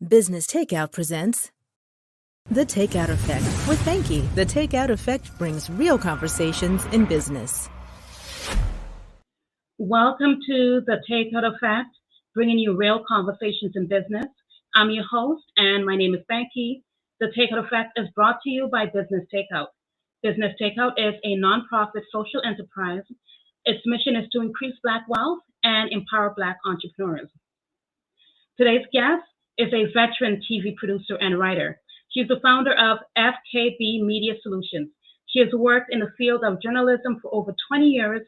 Business Takeout presents The Takeout Effect with Banki. The Takeout Effect brings real conversations in business. Welcome to The Takeout Effect, bringing you real conversations in business. I'm your host, and my name is Banki. The Takeout Effect is brought to you by Business Takeout. Business Takeout is a nonprofit social enterprise. Its mission is to increase Black wealth and empower Black entrepreneurs. Today's guest is a veteran TV producer and writer. She's the founder of FKB Media Solutions. She has worked in the field of journalism for over 20 years.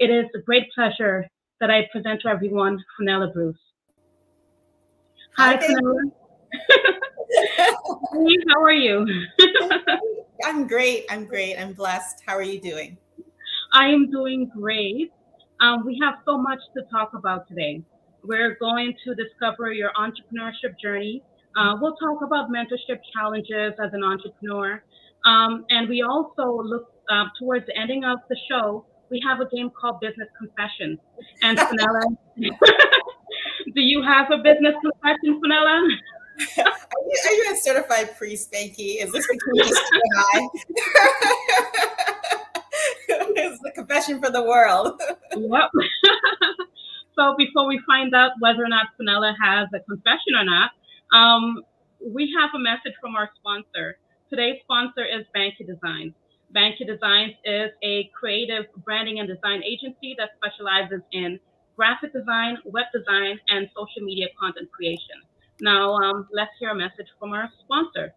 It is a great pleasure that I present to everyone Fennella Bruce. Hi, Fennella. How are you? I'm great. I'm blessed. How are you doing? I am doing great. We have so much to talk about today. We're going to discover your entrepreneurship journey. We'll talk about mentorship challenges as an entrepreneur. And we also look towards the ending of the show. We have a game called Business Confessions. And Fennella, do you have a business confession, Fennella? Are you a certified priest, Banki? Is this between just you and I? It's the confession for the world. Yep. So before we find out whether or not Fennella has a confession or not, we have a message from our sponsor. Today's sponsor is Banki Designs. Banki Designs is a creative branding and design agency that specializes in graphic design, web design, and social media content creation. Now, let's hear a message from our sponsor.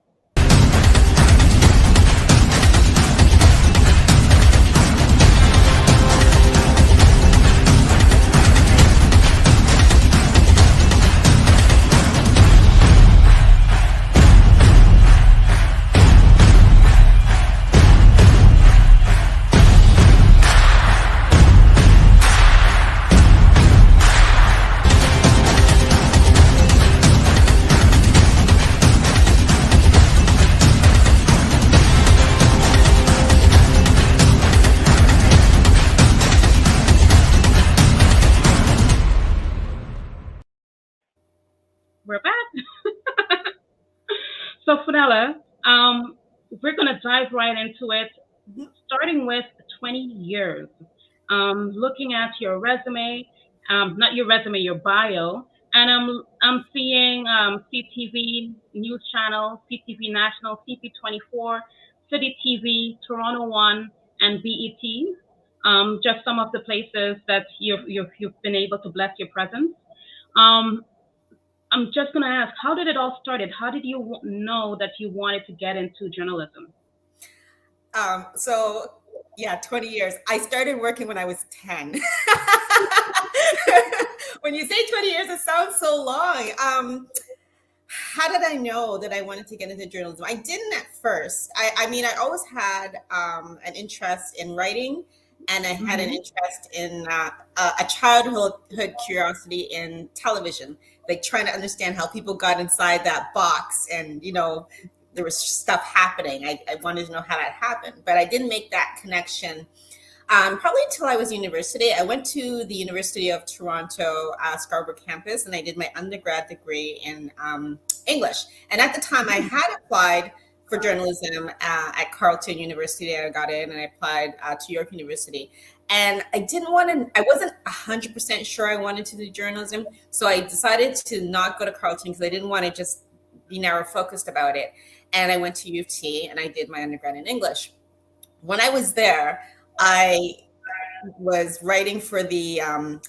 We're back. So, Fennella, we're going to dive right into it, starting with 20 years. Looking at your resume, not your resume, your bio, and I'm seeing CTV News Channel, CTV National, CP24, City TV, Toronto One, and BET. Just some of the places that you've been able to bless your presence. I'm just going to ask, how did it all started? How did you know that you wanted to get into journalism? 20 years. I started working when I was 10. When you say 20 years, it sounds so long. How did I know that I wanted to get into journalism? I didn't at first. I mean, I always had an interest in writing, and I had an interest in a childhood curiosity in television, like trying to understand how people got inside that box, and there was stuff happening. I wanted to know how that happened, but I didn't make that connection probably until I was in university. I went to the University of Toronto Scarborough campus, and I did my undergrad degree in English. And at the time, I had applied for journalism at Carleton University. I got in, and I applied to York University. And I wasn't 100% sure I wanted to do journalism. So I decided to not go to Carleton because I didn't want to just be narrow focused about it. And I went to U of T, and I did my undergrad in English. When I was there, I was writing for the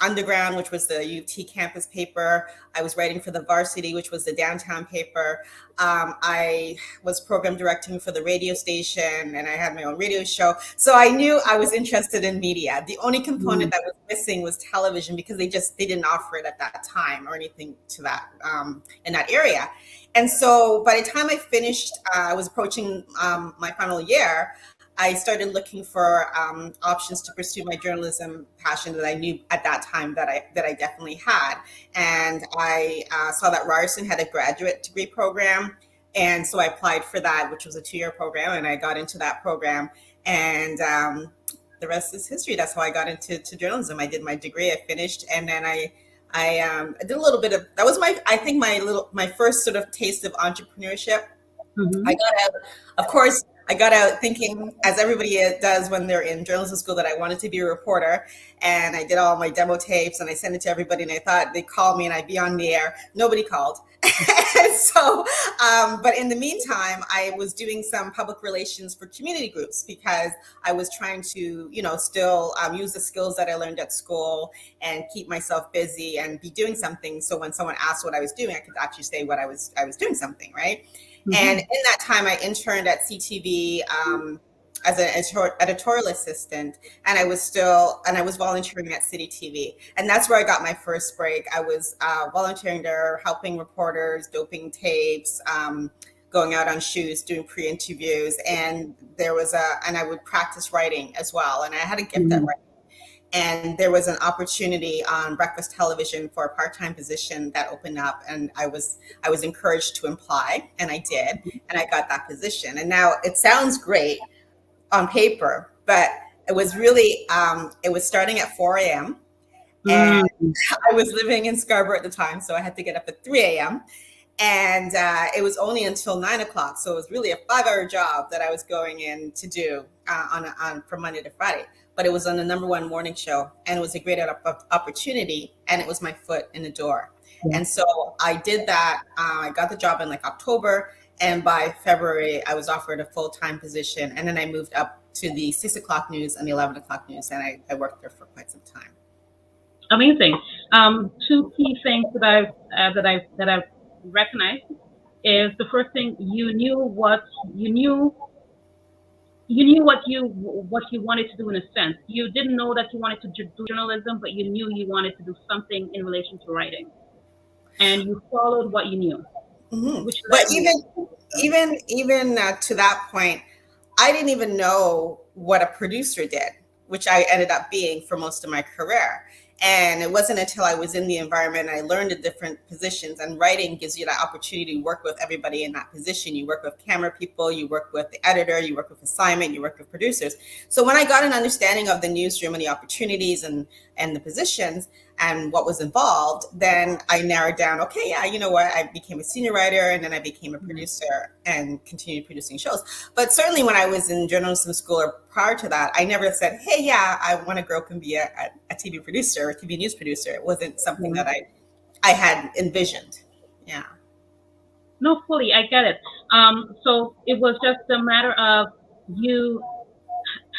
Underground, which was the U of T campus paper. I was writing for the Varsity, which was the downtown paper. I was program directing for the radio station, and I had my own radio show. So I knew I was interested in media. The only component that was missing was television, because they didn't offer it at that time or anything to that in that area. And so by the time I finished, I was approaching my final year. I started looking for options to pursue my journalism passion that I knew at that time that I definitely had. And I saw that Ryerson had a graduate degree program. And so I applied for that, which was a 2-year program. And I got into that program. And the rest is history. That's how I got into journalism. I did my degree, I finished. And then I I did a little bit of, that was I think my first sort of taste of entrepreneurship. I got out, of course, I got out thinking, as everybody does when they're in journalism school, that I wanted to be a reporter. And I did all my demo tapes and I sent it to everybody. And I thought they'd call me and I'd be on the air. Nobody called. But in the meantime, I was doing some public relations for community groups because I was trying to, still use the skills that I learned at school and keep myself busy and be doing something. So when someone asked what I was doing, I could actually say what I was doing something, right? And in that time, I interned at CTV as an editorial assistant, and I was volunteering at City TV, and that's where I got my first break. I was volunteering there, helping reporters, doping tapes, going out on shoots, doing pre-interviews, and I would practice writing as well, and I had a gift at writing. And there was an opportunity on breakfast television for a part-time position that opened up, and I was encouraged to apply, and I did, and I got that position. And now it sounds great on paper, but it was really it was starting at 4 a.m. and I was living in Scarborough at the time, so I had to get up at 3 a.m. And it was only until 9 o'clock, so it was really a 5-hour job that I was going in to do from Monday to Friday. But it was on the #1 morning show, and it was a great opportunity, and it was my foot in the door. Yeah. And so I did that. I got the job in like October, and by February, I was offered a full-time position, and then I moved up to the 6 o'clock news and the 11 o'clock news, and I worked there for quite some time. Amazing. Two key things that I've recognized is the first thing, you knew what you wanted to do. In a sense, you didn't know that you wanted to do journalism, but you knew you wanted to do something in relation to writing, and you followed what you knew. But even to that point, I didn't even know what a producer did, which I ended up being for most of my career. And it wasn't until I was in the environment and I learned the different positions, and writing gives you that opportunity to work with everybody in that position. You work with camera people, you work with the editor, you work with assignment, you work with producers. So when I got an understanding of the newsroom and the opportunities and the positions and what was involved, then I narrowed down, okay, yeah, you know what? I became a senior writer, and then I became a producer and continued producing shows. But certainly when I was in journalism school or prior to that, I never said, hey, yeah, I want to grow up and be a TV producer or TV news producer. It wasn't something that I had envisioned. Yeah. No, fully, I get it. So it was just a matter of you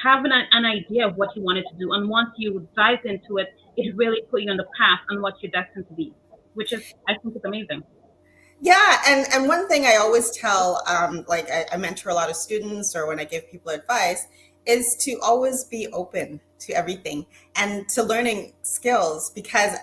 having an idea of what you wanted to do, and once you dived into it, it really put you on the path on what you're destined to be, which is, I think, it's amazing. Yeah, and one thing I always tell, like I mentor a lot of students, or when I give people advice, is to always be open to everything and to learning skills, because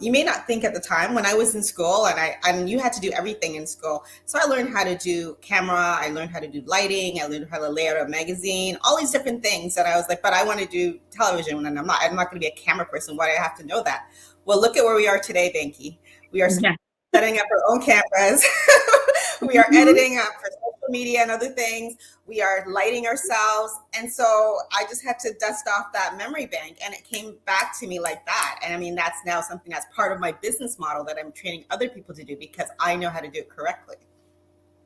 you may not think at the time. When I was in school, and you had to do everything in school, so I learned how to do camera, I learned how to do lighting, I learned how to lay out a magazine, all these different things that I was like, but I want to do television, and I'm not going to be a camera person. Why do I have to know that? Well, look at where we are today, Banki. We are setting up our own cameras. We are editing for social media and other things. We are lighting ourselves. And so I just had to dust off that memory bank, and it came back to me like that. And I mean, that's now something that's part of my business model that I'm training other people to do, because I know how to do it correctly.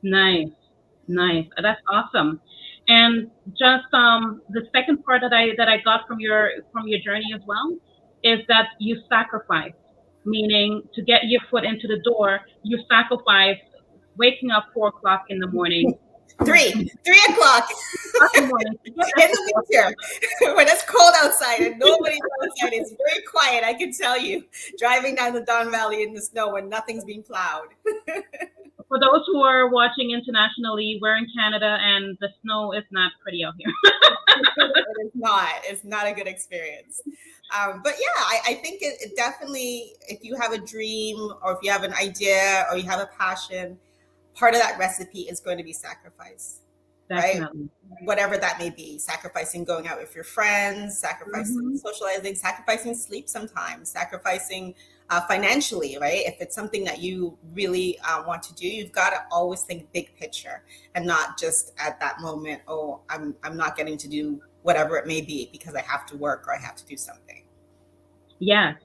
Nice. That's awesome. And just the second part that I got from your journey as well is that you sacrifice, meaning to get your foot into the door, you sacrifice waking up 4 o'clock in the morning. 3 o'clock in the winter when it's cold outside and nobody's outside. It's very quiet, I can tell you, driving down the Don Valley in the snow when nothing's being plowed. For those who are watching internationally, we're in Canada, and the snow is not pretty out here. It is not. It's not a good experience. But yeah, I think it definitely, if you have a dream, or if you have an idea, or you have a passion, part of that recipe is going to be sacrifice. Definitely. Right? Whatever that may be, sacrificing going out with your friends, sacrificing socializing, sacrificing sleep sometimes, sacrificing financially, right? If it's something that you really want to do, you've got to always think big picture, and not just at that moment, oh, I'm not getting to do whatever it may be because I have to work or I have to do something. Yes.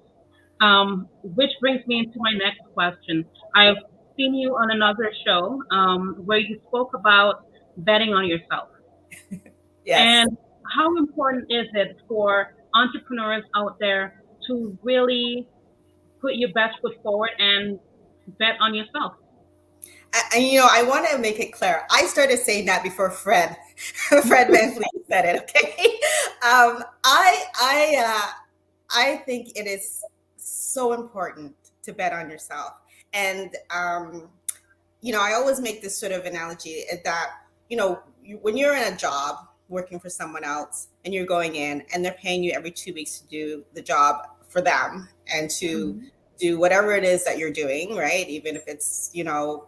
Which brings me into my next question. I've seen you on another show where you spoke about betting on yourself. Yes. And how important is it for entrepreneurs out there to really put your best foot forward and bet on yourself? And I want to make it clear. I started saying that before Fred Van Vliet said it. Okay. I think it is so important to bet on yourself. And, I always make this sort of analogy that, when you're in a job working for someone else and you're going in and they're paying you every 2 weeks to do the job for them and to do whatever it is that you're doing, right? Even if it's,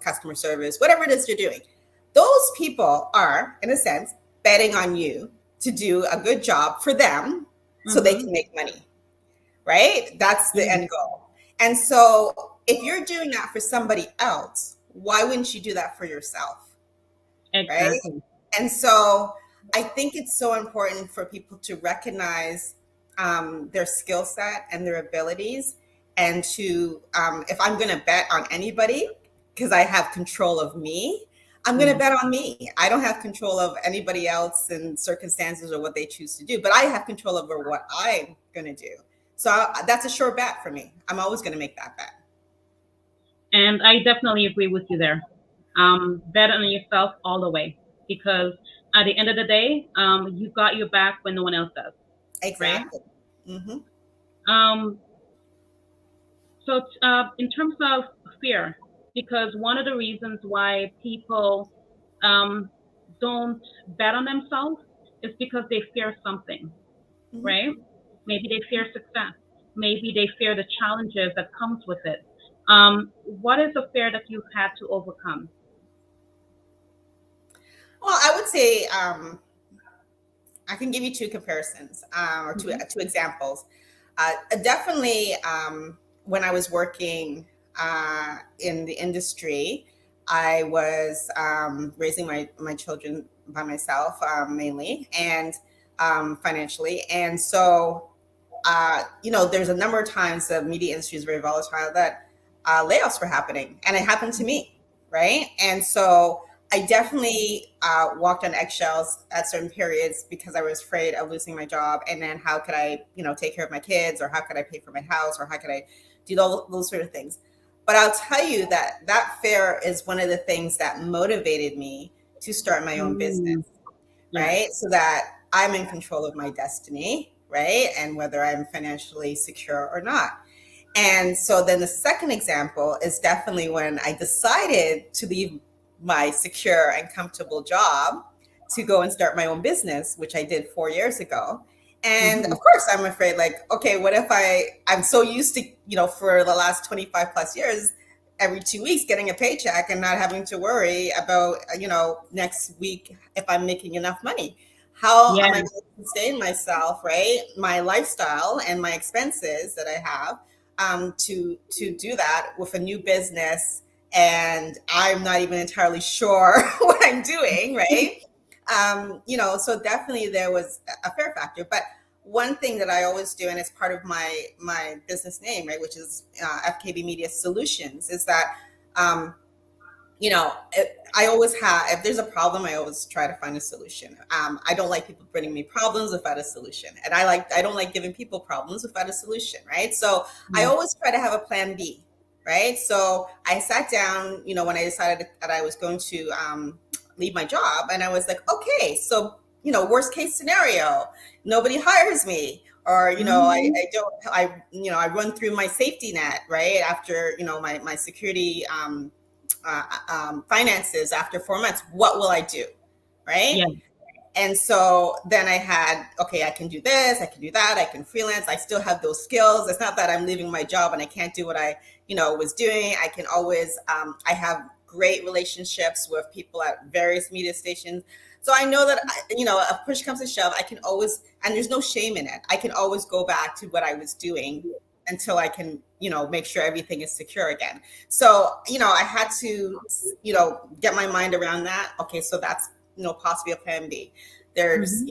customer service, whatever it is you're doing, those people are, in a sense, betting on you to do a good job for them so they can make money, right? That's the end goal. And so if you're doing that for somebody else, why wouldn't you do that for yourself? Exactly. Right? And so I think it's so important for people to recognize their skill set and their abilities, and to, if I'm going to bet on anybody, because I have control of me, I'm going to bet on me. I don't have control of anybody else and circumstances or what they choose to do, but I have control over what I'm going to do. So that's a sure bet for me. I'm always going to make that bet. And I definitely agree with you there. Bet on yourself all the way, because at the end of the day, you got your back when no one else does. Exactly. Right? Mm-hmm. So in terms of fear, because one of the reasons why people don't bet on themselves is because they fear something, right? Maybe they fear success. Maybe they fear the challenges that comes with it. What is the fear that you've had to overcome? Well, I would say I can give you two comparisons or two examples. Definitely, when I was working in the industry, I was raising my children by myself mainly, and financially. And so, there's a number of times the media industry is very volatile that layoffs were happening, and it happened to me, right? And so I definitely walked on eggshells at certain periods because I was afraid of losing my job. And then how could I, take care of my kids, or how could I pay for my house, or how could I do those sort of things? But I'll tell you that fear is one of the things that motivated me to start my own business, right? So that I'm in control of my destiny, right? And whether I'm financially secure or not. And so then the second example is definitely when I decided to leave my secure and comfortable job to go and start my own business, which I did 4 years ago. And of course, I'm afraid, like, okay, what if I'm so used to, for the last 25 plus years, every 2 weeks getting a paycheck and not having to worry about, next week if I'm making enough money. How am I going to sustain myself, right? My lifestyle and my expenses that I have to do that with a new business, and I'm not even entirely sure what I'm doing, right? So definitely there was a fear factor. But one thing that I always do, and it's part of my business name, right, which is FKB Media Solutions, is that I always if there's a problem, I always try to find a solution. I don't like people bringing me problems without a solution. And I don't like giving people problems without a solution, right? So I always try to have a plan B, right? So I sat down, when I decided that I was going to leave my job, and I was like, okay, so, worst case scenario, nobody hires me. Or, I run through my safety net, right? After, my security finances after 4 months, what will I do? Right. Yeah. And so then I had, okay, I can do this, I can do that, I can freelance. I still have those skills. It's not that I'm leaving my job and I can't do what I, was doing. I can always, I have great relationships with people at various media stations. So I know that, if push comes to shove, I can always, and there's no shame in it, I can always go back to what I was doing until I can, make sure everything is secure again. So, I had to, get my mind around that. Okay, so that's, possibly a plan B. There's,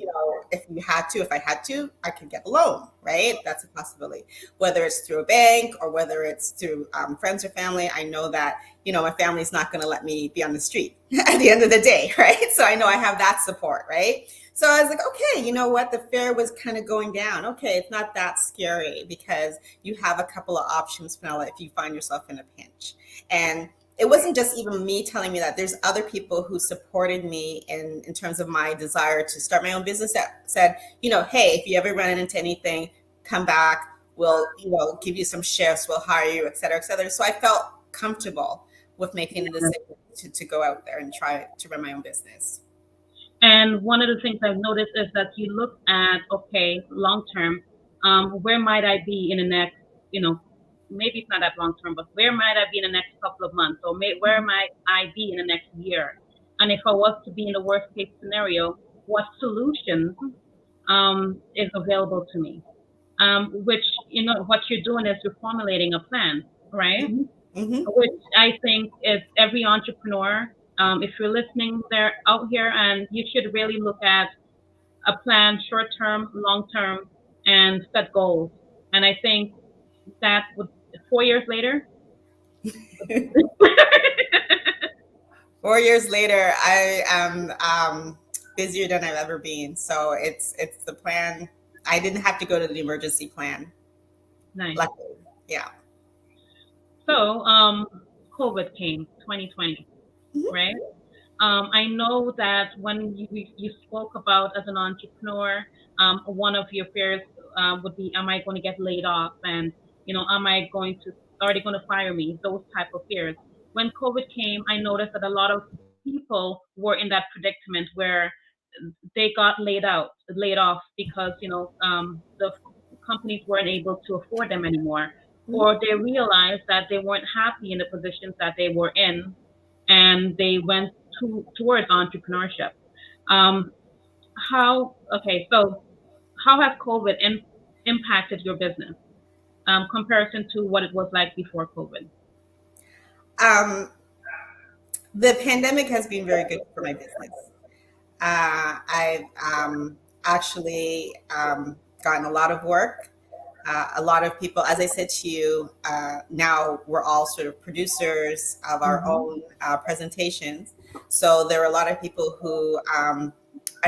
if I had to, I could get a loan, right? That's a possibility. Whether it's through a bank or whether it's through friends or family, I know that, my family's not going to let me be on the street at the end of the day, right? So I know I have that support, right? So I was like, okay, you know what? The fear was kind of going down. Okay, it's not that scary because you have a couple of options, Fennella, if you find yourself in a pinch. And it wasn't just even me telling me that. There's other people who supported me in terms of my desire to start my own business that said, hey, if you ever run into anything, come back. We'll, give you some shifts. We'll hire you, et cetera, et cetera. So I felt comfortable with making the decision to go out there and try to run my own business. And one of the things I've noticed is that you look at, okay, long term, where might I be in the next, maybe it's not that long term, but where might I be in the next couple of months, or where might I be in the next year? And if I was to be in the worst case scenario, what solutions is available to me? Which, what you're doing is you're formulating a plan, right? Mm-hmm. Which I think is every entrepreneur. If you're listening there out here, and you should really look at a plan, short term, long term, and set goals. And I think that would 4 years later. 4 years later, I am busier than I've ever been. So it's the plan. I didn't have to go to the emergency plan. Nice. Luckily, yeah. So COVID came 2020, right? I know that when you spoke about as an entrepreneur, one of your fears would be, am I going to get laid off? And, are they going to fire me? Those type of fears. When COVID came, I noticed that a lot of people were in that predicament where they got laid off because, the companies weren't able to afford them anymore, or they realized that they weren't happy in the positions that they were in, and they went towards entrepreneurship. So how has COVID impacted your business comparison to what it was like before COVID? The pandemic has been very good for my business. I've actually gotten a lot of work. A lot of people, as I said to you, now we're all sort of producers of our own presentations. So there are a lot of people who are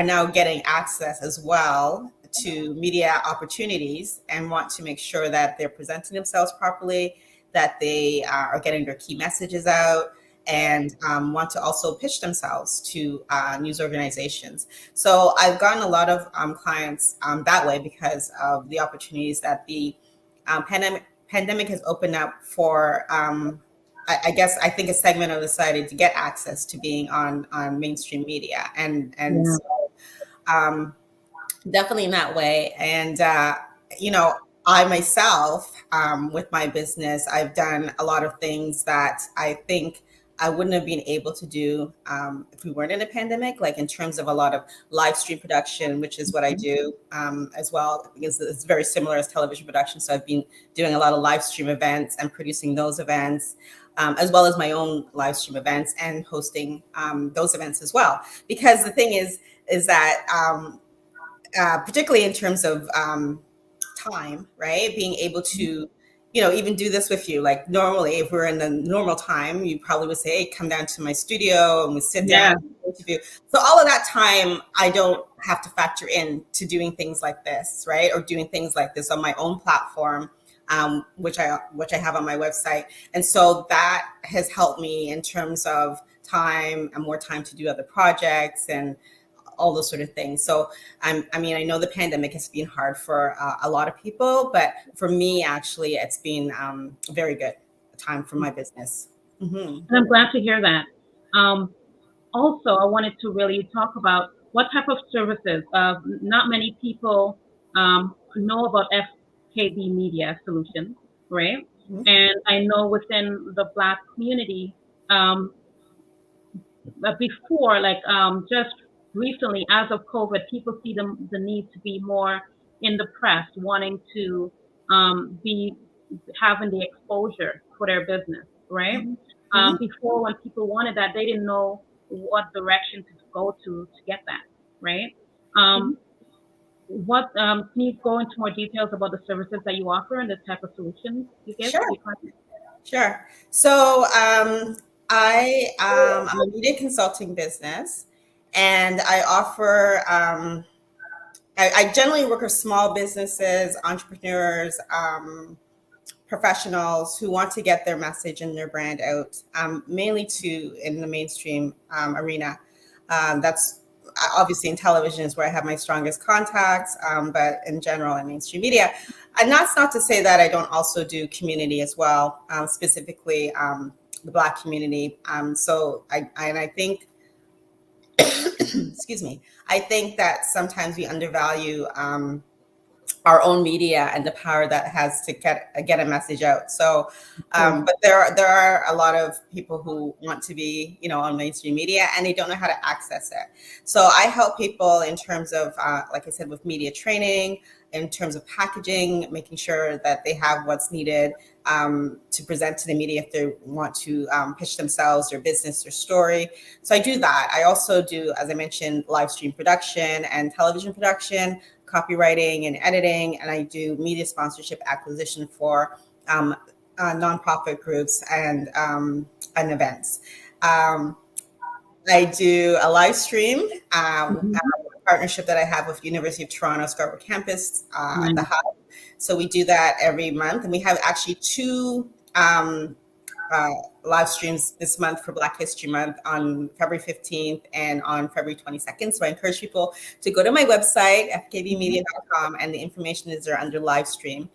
now getting access as well to media opportunities and want to make sure that they're presenting themselves properly, that they are getting their key messages out, and want to also pitch themselves to news organizations. So I've gotten a lot of clients that way because of the opportunities that the pandemic has opened up for, I guess, I think a segment of the society to get access to being on mainstream media. And so definitely in that way. And, I myself, with my business, I've done a lot of things that I think I wouldn't have been able to do if we weren't in a pandemic, like in terms of a lot of live stream production, which is what I do as well. Because it's very similar as television production. So I've been doing a lot of live stream events and producing those events, as well as my own live stream events and hosting those events as well. Because the thing is that particularly in terms of time, right? Being able to, even do this with you. Like normally, if we're in the normal time, you probably would say, hey, come down to my studio and we sit down and interview. So all of that time, I don't have to factor in to doing things like this, right? Or doing things like this on my own platform, which I have on my website. And so that has helped me in terms of time and more time to do other projects and all those sort of things. So I know the pandemic has been hard for a lot of people, but for me, actually, it's been a very good time for my business. And I'm glad to hear that. Also, I wanted to really talk about what type of services. Not many people know about FKB Media Solutions, right? And I know within the Black community, before, just recently, as of COVID, people see the need to be more in the press, wanting to be having the exposure for their business, right? Before, when people wanted that, they didn't know what direction to go to get that, right? Can you go into more details about the services that you offer and the type of solutions you give to Sure. your clients? Sure. So I'm a media consulting business, and I offer. I generally work with small businesses, entrepreneurs, professionals who want to get their message and their brand out, mainly to in the mainstream arena. That's obviously in television is where I have my strongest contacts, but in general in mainstream media. And that's not to say that I don't also do community as well, specifically the Black community. I think, excuse me, I think that sometimes we undervalue our own media and the power that has to get a message out. So, Sure. but there are a lot of people who want to be, on mainstream media and they don't know how to access it. So I help people in terms of, like I said, with media training, in terms of packaging, making sure that they have what's needed to present to the media if they want to pitch themselves, their business, their story. So I do that. I also do, as I mentioned, live stream production and television production, copywriting and editing, and I do media sponsorship acquisition for nonprofit groups and events. Um, I do a live stream partnership that I have with University of Toronto Scarborough campus at the Nice. hub. So we do that every month, and we have actually two uh, live streams this month for Black History Month on February 15th and on February 22nd. So I encourage people to go to my website, fkbmedia.com, and the information is there under live stream.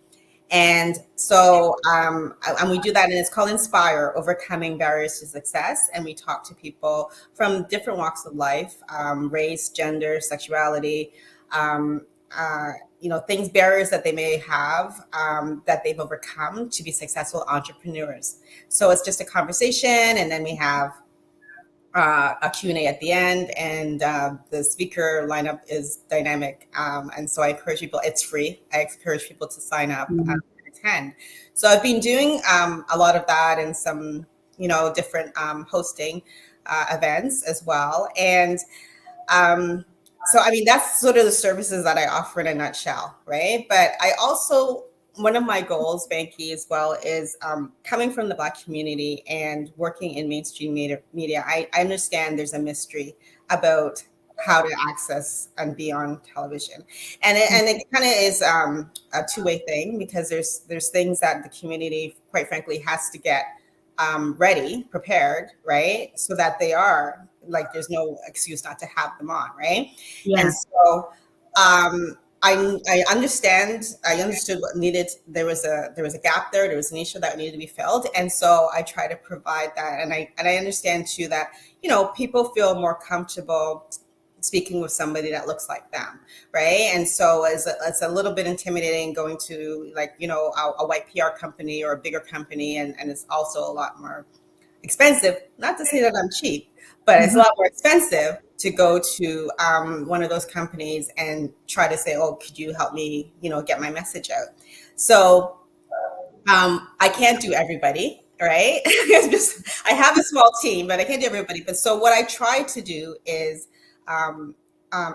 And so, and we do that, and it's called Inspire, Overcoming Barriers to Success. And we talk to people from different walks of life, race, gender, sexuality, um, things, barriers that they may have that they've overcome to be successful entrepreneurs. So it's just a conversation, and then we have a Q&A at the end, and the speaker lineup is dynamic. And so I encourage people, it's free. I encourage people to sign up and attend. So I've been doing a lot of that and some, different hosting events as well. And so, I mean, that's sort of the services that I offer in a nutshell, right? But I also, one of my goals, Banki, as well, is coming from the Black community and working in mainstream media. I understand there's a mystery about how to access and be on television, and it kind of is a two-way thing, because there's things that the community, quite frankly, has to get ready, prepared, right, so that they are like, there's no excuse not to have them on, right? Yeah. And so I understand. I understood what needed. There was a gap there. There was an issue that needed to be filled, and so I try to provide that. And I understand too that people feel more comfortable speaking with somebody that looks like them, right? And so it's a little bit intimidating going to, like, a white PR company or a bigger company, and it's also a lot more expensive. Not to say that I'm cheap, but it's a lot more expensive to go to one of those companies and try to say, oh, could you help me, get my message out? So I can't do everybody, right? I have a small team, but I can't do everybody. But so what I try to do is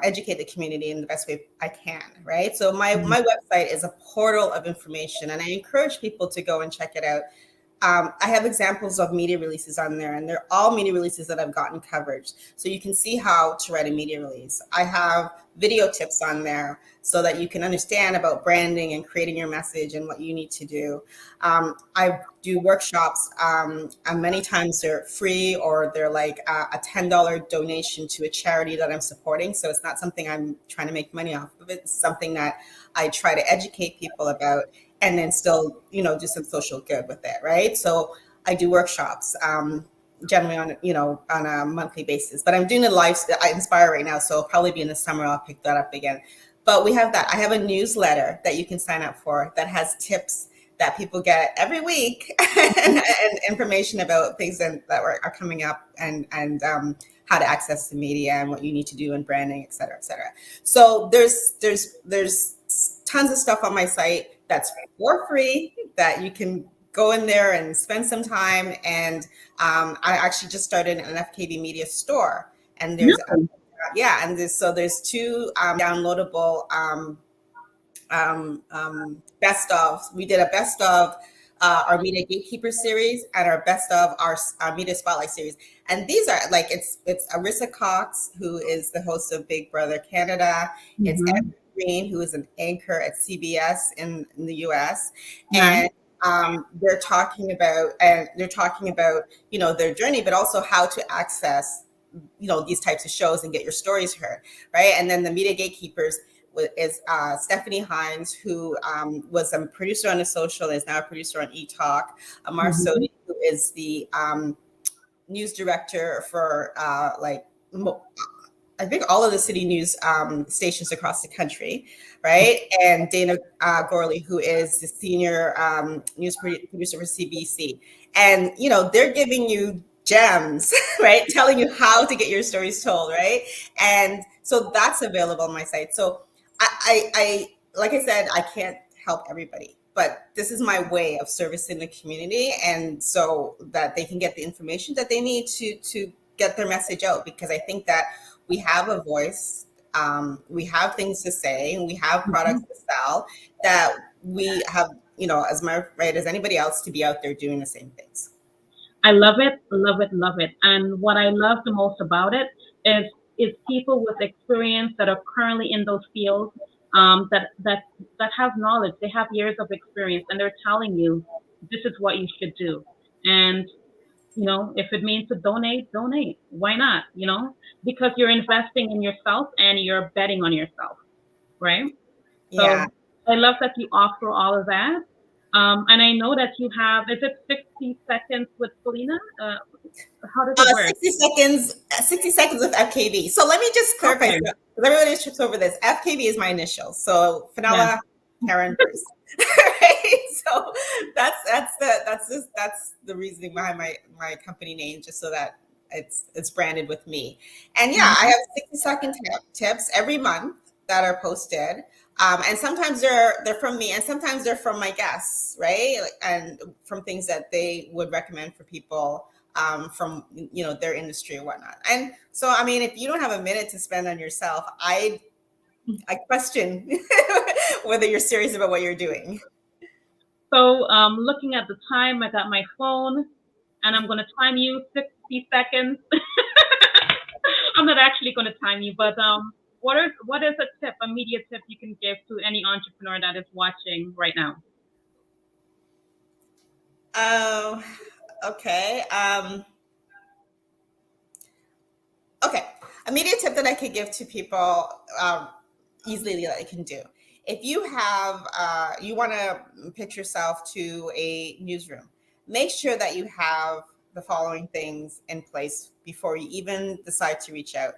educate the community in the best way I can, right? So my website is a portal of information, and I encourage people to go and check it out. I have examples of media releases on there, and they're all media releases that I've gotten coverage. So you can see how to write a media release. I have video tips on there so that you can understand about branding and creating your message and what you need to do. I do workshops, and many times they're free, or they're like a $10 donation to a charity that I'm supporting. So it's not something I'm trying to make money off of. It's something that I try to educate people about, and then still, do some social good with it, right? So I do workshops, generally on a monthly basis. But I'm doing a live I Inspire right now, so probably be in the summer I'll pick that up again. But we have that. I have a newsletter that you can sign up for that has tips that people get every week and information about things that are coming up, and how to access the media and what you need to do in branding, et cetera, et cetera. So there's tons of stuff on my site that's for free that you can go in there and spend some time. And I actually just started an FKB Media store, and there's Yeah, and so there's two downloadable best of. We did a best of our Media Gatekeeper series and our best of our Media Spotlight series. And these are like it's Arissa Cox, who is the host of Big Brother Canada. It's Mm-hmm. Ed Green, who is an anchor at CBS in the US, Nice. and they're talking about their journey, but also how to access these types of shows and get your stories heard, right? And then the Media Gatekeepers is Stephanie Hines, who was a producer on The Social and is now a producer on eTalk. Amar Mm-hmm. Sodi, who is the news director for I think all of the city news stations across the country, right? And Dana Gorley, who is the senior news producer for CBC. And, they're giving you gems, right? Telling you how to get your stories told, right? And so that's available on my site. So I like I said, I can't help everybody, but this is my way of servicing the community, and so that they can get the information that they need to get their message out. Because I think that we have a voice, we have things to say, and we have products to sell, that we have, as my right as anybody else, to be out there doing the same things. I love it, love it, love it. And what I love the most about it is people with experience that are currently in those fields, that have knowledge. They have years of experience, and they're telling you this is what you should do. And if it means to donate, donate. Why not? Because you're investing in yourself and you're betting on yourself, right? Yeah. So I love that you offer all of that. And I know that you have, is it 60 seconds with Selena? How does it work? 60 seconds of FKB. So let me just clarify, Okay. because everybody trips over this. FKB is my initial. So Yeah. Fennella Karen Bruce. Right? So that's the reasoning behind my company name, just so that it's branded with me. And yeah, I have 60-second tips every month that are posted. And sometimes they're from me, and sometimes they're from my guests, right? And from things that they would recommend for people from their industry or whatnot. And so, I mean, if you don't have a minute to spend on yourself, I question whether you're serious about what you're doing. So looking at the time, I got my phone, and I'm going to time you 60 seconds. I'm not actually going to time you, but what is a tip, a media tip you can give to any entrepreneur that is watching right now? Oh, okay. Okay. A media tip that I could give to people easily that I can do. If you have, you want to pitch yourself to a newsroom, make sure that you have the following things in place before you even decide to reach out.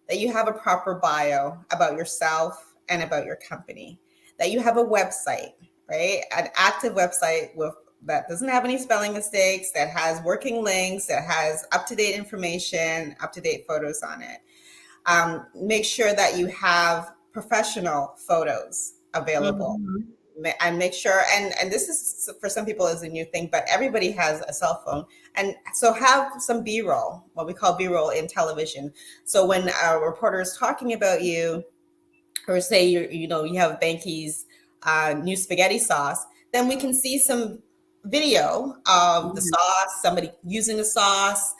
That you have a proper bio about yourself and about your company. That you have a website, right? An active website that doesn't have any spelling mistakes, that has working links, that has up-to-date information, up-to-date photos on it. Make sure that you have professional photos available. Mm-hmm. And make sure, and this is for some people is a new thing, but everybody has a cell phone. And so have some B-roll, what we call B-roll in television. So when a reporter is talking about you, or say you have Banki's new spaghetti sauce, then we can see some video of the sauce, somebody using the sauce,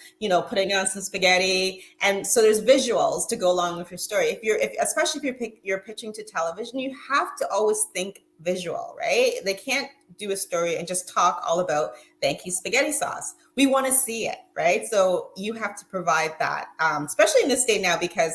putting on some spaghetti. And so there's visuals to go along with your story. Especially if you're pitching to television, you have to always think visual, right? They can't do a story and just talk all about Banki's spaghetti sauce. We want to see it, right? So you have to provide that, especially in this day now, because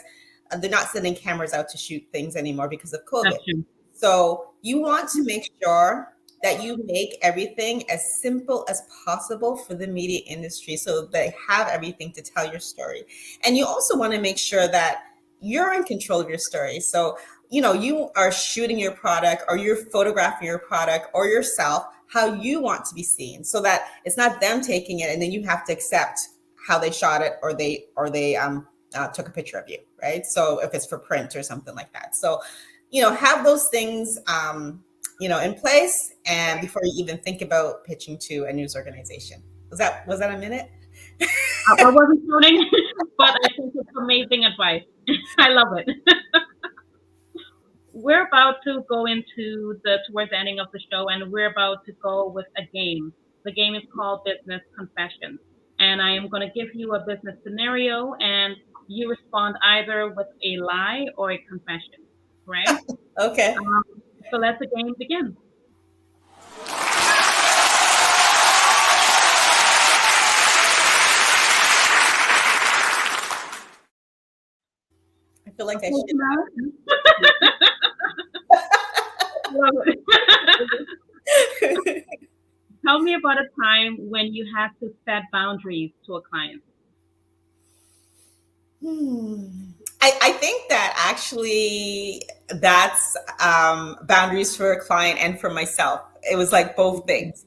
they're not sending cameras out to shoot things anymore because of COVID. So you want to make sure that you make everything as simple as possible for the media industry, so they have everything to tell your story. And you also want to make sure that you're in control of your story. So, you are shooting your product, or you're photographing your product or yourself how you want to be seen, so that it's not them taking it and then you have to accept how they shot it, or they took a picture of you, right? So if it's for print or something like that. So, have those things, in place, and before you even think about pitching to a news organization. Was that a minute? I wasn't counting, but I think it's amazing advice. I love it. We're about to go into the towards the ending of the show, and we're about to go with a game. The game is called Business Confessions, and I am going to give you a business scenario, and you respond either with a lie or a confession, right? Okay. Um, so let the game begin. I feel like I Okay, should. love it. Tell me about a time when you had to set boundaries to a client. I think that actually that's boundaries for a client and for myself. It was like both things.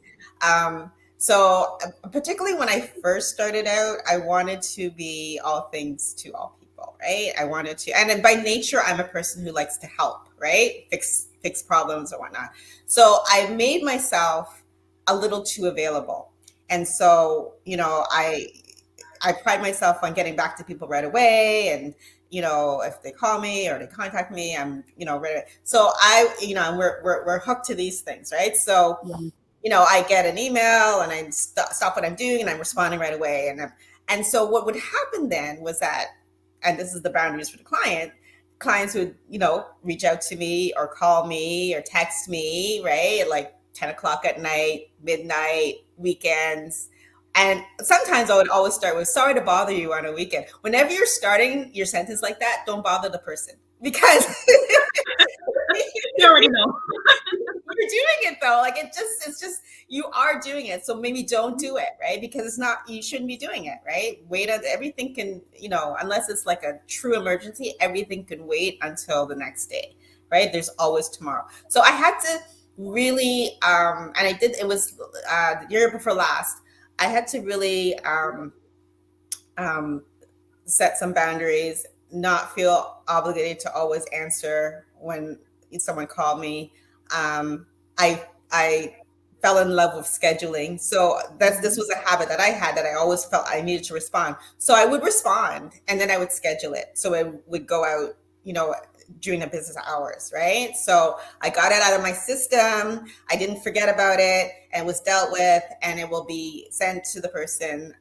Particularly when I first started out, I wanted to be all things to all people, right? I wanted to, and then by nature, I'm a person who likes to help, right? Fix problems or whatnot. So I made myself a little too available, and so I pride myself on getting back to people right away. And, if they call me or they contact me, I'm, ready. So we're hooked to these things, right? So, Yeah. I get an email and I stop what I'm doing and I'm responding right away. And so what would happen then was that, and this is the boundaries for the clients would, reach out to me or call me or text me, right? At like 10 o'clock at night, midnight, weekends. And sometimes I would always start with, sorry to bother you on a weekend. Whenever you're starting your sentence like that, don't bother the person, because You already know. you're doing it though. Like it's just, you are doing it. So maybe don't do it, right? Because it's not, you shouldn't be doing it, right? Wait, everything can, unless it's like a true emergency, everything can wait until the next day, right? There's always tomorrow. So I had to really, and I did, it was the year before last, I had to really um, set some boundaries, not feel obligated to always answer when someone called me. I fell in love with scheduling. So this was a habit that I had, that I always felt I needed to respond. So I would respond and then I would schedule it. So it would go out, during the business hours, right? So I got it out of my system. I didn't forget about it, and it was dealt with, and it will be sent to the person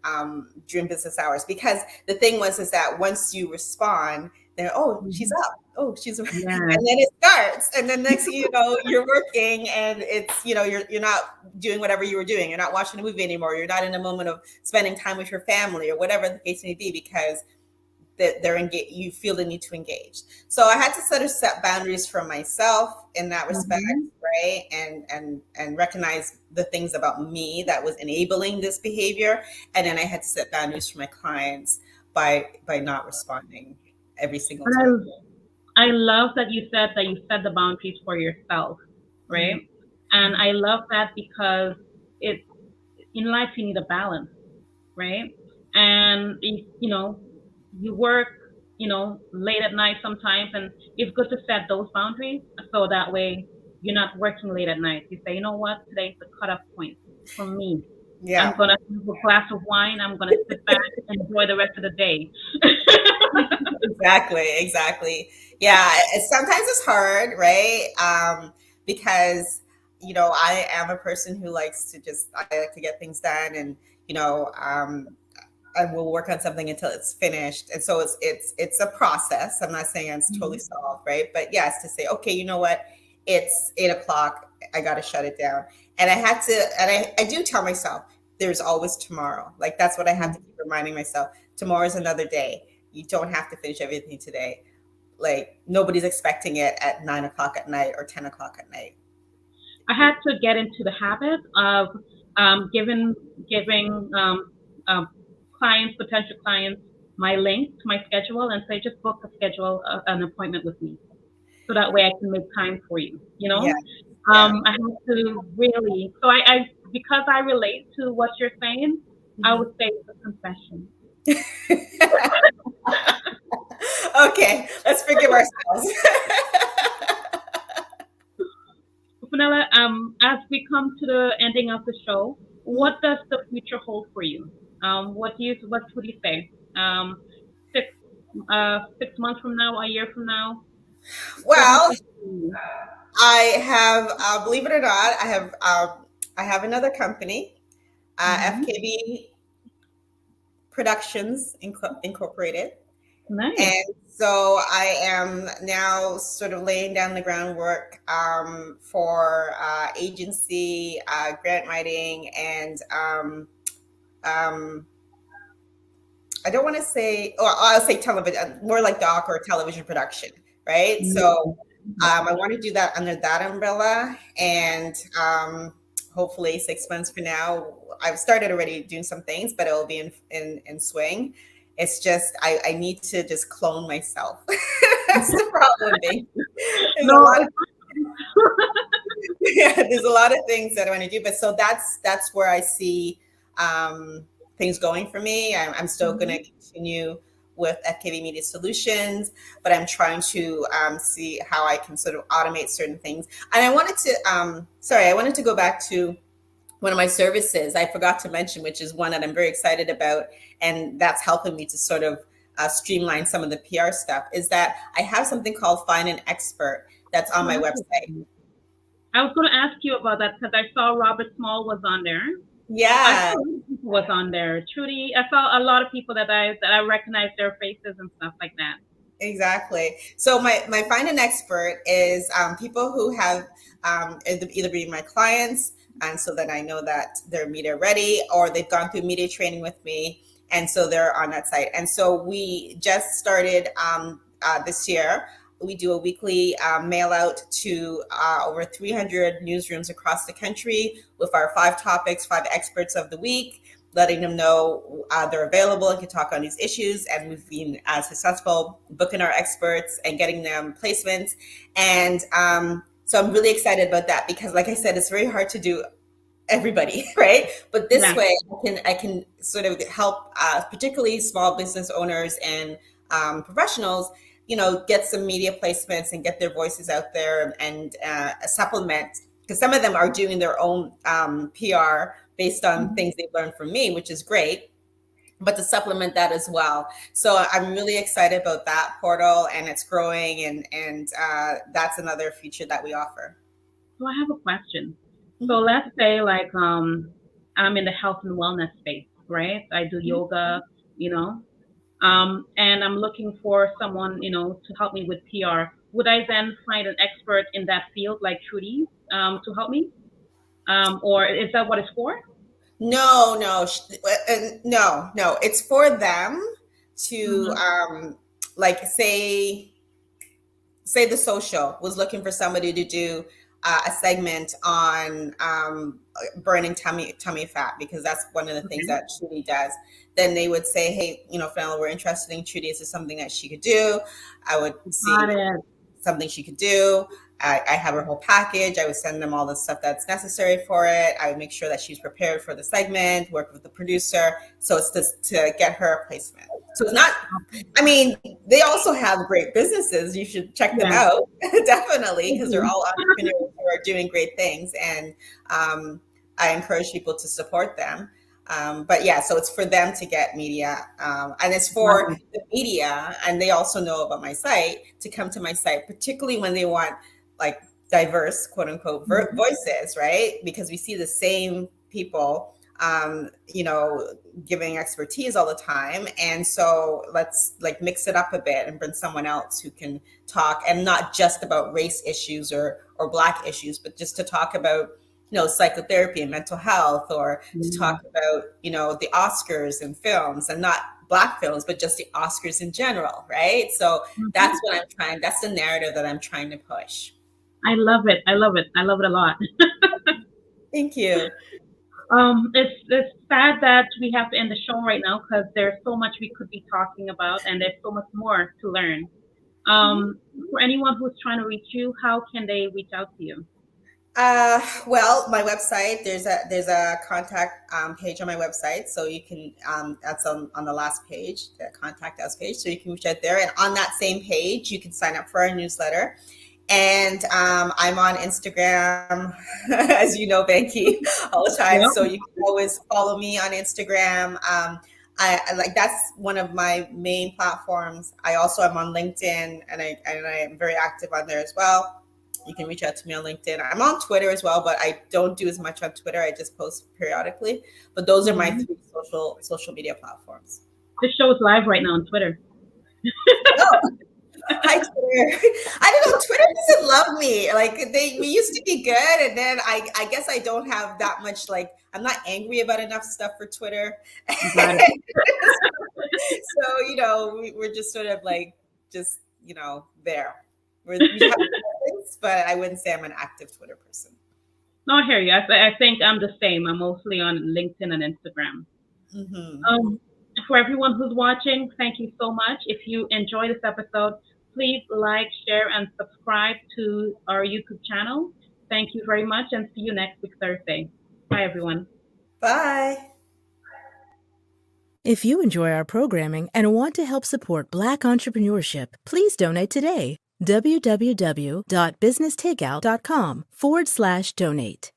during business hours. Because the thing is that once you respond, they're, oh, she's up. Oh, she's, and Yeah. then it starts, and then next thing you know, you're working, and it's, you're not doing whatever you were doing. You're not watching a movie anymore. You're not in a moment of spending time with your family or whatever the case may be, because that they're engaged, you feel the need to engage. So I had to sort of set boundaries for myself in that respect, right? And recognize the things about me that was enabling this behavior. And then I had to set boundaries for my clients by not responding every single But time. I love that you said that you set the boundaries for yourself, right? And I love that because it in life you need a balance, right? And if, you work, late at night sometimes, and it's good to set those boundaries so that way you're not working late at night. You say, you know what, today's the cutoff point for me. Yeah. I'm gonna have a glass of wine. I'm gonna sit back and enjoy the rest of the day. Exactly. Yeah, sometimes it's hard, right? Because I am a person who likes to I like to get things done, and I will work on something until it's finished. And so it's a process. I'm not saying it's totally solved, right? But yes, to say, okay, you know what? It's 8 o'clock. I got to shut it down. And I had to, and I do tell myself, there's always tomorrow. Like that's what I have to keep reminding myself. Tomorrow's another day. You don't have to finish everything today. Like nobody's expecting it at 9 o'clock at night or 10 o'clock at night. I had to get into the habit of giving clients, potential clients, my link to my schedule and say, just book an appointment with me, so that way I can make time for you. Yeah. I have to really. So I because I relate to what you're saying, I would say it's a confession. Okay, let's forgive ourselves. Fennella, as we come to the ending of the show, what does the future hold for you? What would you say? 6 6 months from now, a year from now? What do you Well, think? I have, believe it or not, I have another company, Mm-hmm. FKB Productions Incorporated. Nice. And so I am now sort of laying down the groundwork for agency, grant writing, and um, I don't want to say, or I'll say television, more like doc or television production, right? So I want to do that under that umbrella, and hopefully 6 months from now, I've started already doing some things, but it will be in swing. It's just I need to just clone myself. That's the problem, baby. There's a No, lot of yeah, there's a lot of things that I want to do, but so that's where I see things going for me. I'm still going mhm. to continue with FKB Media Solutions, but I'm trying to see how I can sort of automate certain things. And I wanted to, I wanted to go back to one of my services I forgot to mention, which is one that I'm very excited about, and that's helping me to sort of streamline some of the PR stuff. Is that I have something called Find an Expert that's on my website. I was going to ask you about that because I saw Robert Small was on there. I Yeah, saw other people was on there. Trudy, I saw a lot of people that I recognize their faces and stuff like that. exactly. So my Find an Expert is people who have either be my clients, and so that I know that they're media ready, or they've gone through media training with me, and so they're on that site. And so we just started this year. We do a weekly mail out to over 300 newsrooms across the country with our 5 topics, 5 experts of the week, letting them know they're available and can talk on these issues. And we've been successful booking our experts and getting them placements. And so I'm really excited about that because, like I said, it's very hard to do everybody, right? But this Yeah. way, I can sort of help, particularly small business owners and professionals, get some media placements and get their voices out there and supplement, because some of them are doing their own PR based on Mhm. things they've learned from me, which is great, but to supplement that as well. So I'm really excited about that portal, and it's growing, and that's another feature that we offer. So I have a question. So Mhm, let's say like I'm in the health and wellness space, right? I do mhm. yoga, you know, and I'm looking for someone, to help me with PR. Would I then find an expert in that field like Trudy to help me? Or is that what it's for? No, no, no, no. It's for them to, Mm-hmm. like, say the social was looking for somebody to do a segment on burning tummy fat, because that's one of the things Okay. that Trudy does. Then they would say, hey, Fennella, we're interested in Trudy. Is this something that she could do? I would Got see it. something she could do. I have her whole package. I would send them all the stuff that's necessary for it. I would make sure that she's prepared for the segment, work with the producer. So it's just to get her a placement. So it's not, I mean, they also have great businesses. You should check them Yeah. out, definitely, because they're Mhm. all entrepreneurs who are doing great things. And I encourage people to support them. But yeah, so it's for them to get media, and it's for Got it. the media, and they also know about my site, to come to my site, particularly when they want like diverse, quote unquote, Mhm. voices, right? Because we see the same people, giving expertise all the time. And so let's like mix it up a bit and bring someone else who can talk, and not just about race issues or Black issues, but just to talk about psychotherapy and mental health, or to Yeah. talk about the Oscars and films, and not Black films, but just the Oscars in general, right? So that's Mhm. what I'm trying, that's the narrative that I'm trying to push. I love it. I love it. I love it a lot. Thank you. It's sad that we have to end the show right now because there's so much we could be talking about, and there's so much more to learn. For anyone who's trying to reach you, how can they reach out to you? Well, my website, there's a contact page on my website, so you can, that's on the last page, the contact us page, so you can reach out there. And on that same page, you can sign up for our newsletter. And I'm on Instagram, as you know, Banki, all the time. Yeah. So you can always follow me on Instagram. I like that's one of my main platforms. I also am on LinkedIn, and I am very active on there as well. You can reach out to me on LinkedIn. I'm on Twitter as well, but I don't do as much on Twitter. I just post periodically. But those are my three social media platforms. This show is live right now on Twitter. Oh, hi Twitter. I don't know. Twitter doesn't love me. Like we used to be good, and then I guess I don't have that much. Like I'm not angry about enough stuff for Twitter. So we're just sort of like there. We have presence, but I wouldn't say I'm an active Twitter person. No, I hear you. I think I'm the same. I'm mostly on LinkedIn and Instagram. Mm-hmm. For everyone who's watching, thank you so much. If you enjoy this episode, please like, share, and subscribe to our YouTube channel. Thank you very much, and see you next week, Thursday. Bye, everyone. Bye. If you enjoy our programming and want to help support Black entrepreneurship, please donate today. www.businesstakeout.com/donate.